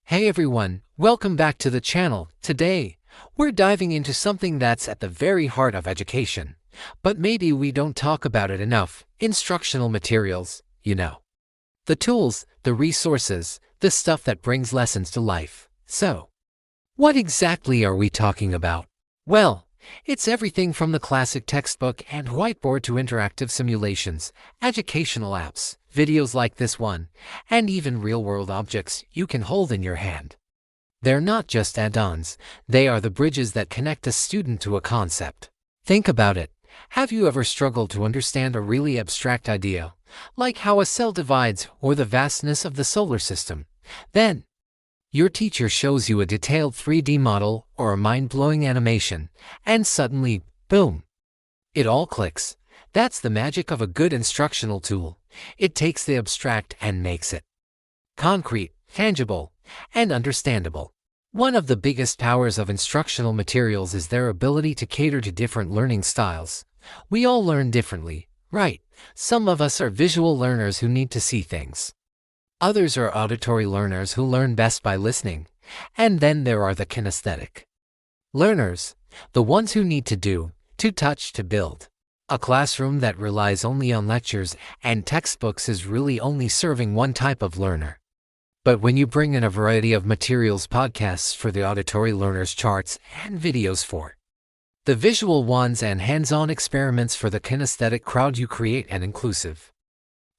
Hey everyone, welcome back to the channel. Today, we're diving into something that's at the very heart of education, but maybe we don't talk about it enough: instructional materials, The tools, the resources, the stuff that brings lessons to life. So, what exactly are we talking about? Well, it's everything from the classic textbook and whiteboard to interactive simulations, educational apps, videos like this one, and even real-world objects you can hold in your hand. They're not just add-ons, they are the bridges that connect a student to a concept. Think about it. Have you ever struggled to understand a really abstract idea, like how a cell divides or the vastness of the solar system? Then, your teacher shows you a detailed 3D model or a mind-blowing animation, and suddenly, boom! It all clicks. That's the magic of a good instructional tool. It takes the abstract and makes it concrete, tangible, and understandable. One of the biggest powers of instructional materials is their ability to cater to different learning styles. We all learn differently, right? Some of us are visual learners who need to see things. Others are auditory learners who learn best by listening. And then there are the kinesthetic learners, the ones who need to do, to touch, to build. A classroom that relies only on lectures and textbooks is really only serving one type of learner. But when you bring in a variety of materials, podcasts for the auditory learners, charts and videos for the visual ones, and hands-on experiments for the kinesthetic crowd, you create an inclusive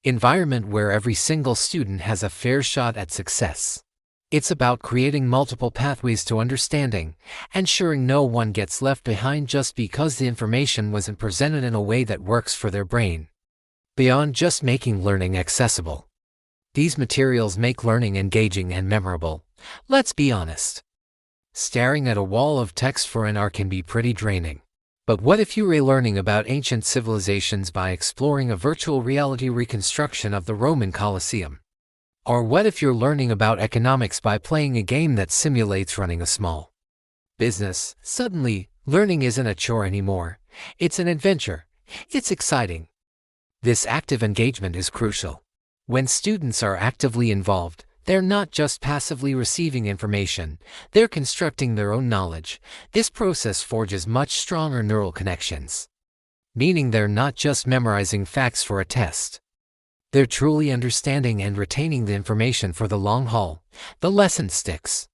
environment where every single student has a fair shot at success. It's about creating multiple pathways to understanding, ensuring no one gets left behind just because the information wasn't presented in a way that works for their brain. Beyond just making learning accessible, these materials make learning engaging and memorable. Let's be honest. Staring at a wall of text for an hour can be pretty draining. But what if you were learning about ancient civilizations by exploring a virtual reality reconstruction of the Roman Colosseum? Or what if you're learning about economics by playing a game that simulates running a small business? Suddenly, learning isn't a chore anymore. It's an adventure. It's exciting. This active engagement is crucial. When students are actively involved, they're not just passively receiving information, they're constructing their own knowledge. This process forges much stronger neural connections, meaning they're not just memorizing facts for a test. They're truly understanding and retaining the information for the long haul. The lesson sticks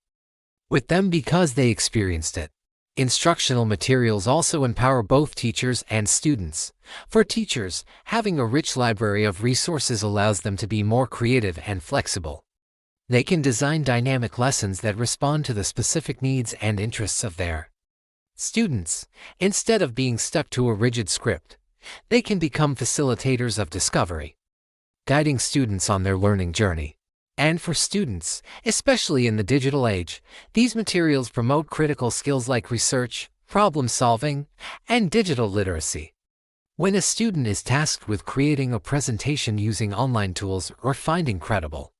with them because they experienced it. Instructional materials also empower both teachers and students. For teachers, having a rich library of resources allows them to be more creative and flexible. They can design dynamic lessons that respond to the specific needs and interests of their students. Instead of being stuck to a rigid script, they can become facilitators of discovery, guiding students on their learning journey. And for students, especially in the digital age, these materials promote critical skills like research, problem solving, and digital literacy. When a student is tasked with creating a presentation using online tools or finding credible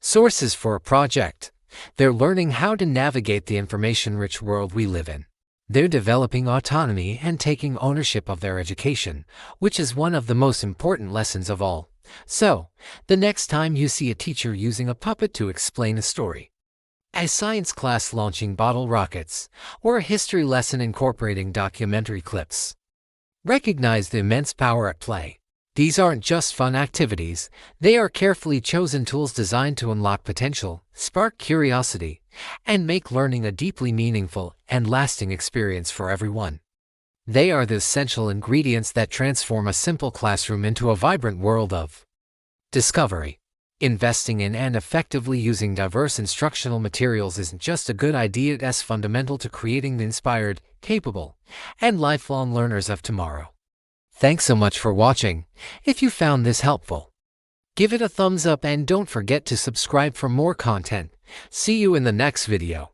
sources for a project, they're learning how to navigate the information-rich world we live in. They're developing autonomy and taking ownership of their education, which is one of the most important lessons of all. So, the next time you see a teacher using a puppet to explain a story, a science class launching bottle rockets, or a history lesson incorporating documentary clips, recognize the immense power at play. These aren't just fun activities, they are carefully chosen tools designed to unlock potential, spark curiosity, and make learning a deeply meaningful and lasting experience for everyone. They are the essential ingredients that transform a simple classroom into a vibrant world of discovery. Investing in and effectively using diverse instructional materials isn't just a good idea, it's fundamental to creating the inspired, capable, and lifelong learners of tomorrow. Thanks so much for watching. If you found this helpful, give it a thumbs up and don't forget to subscribe for more content. See you in the next video.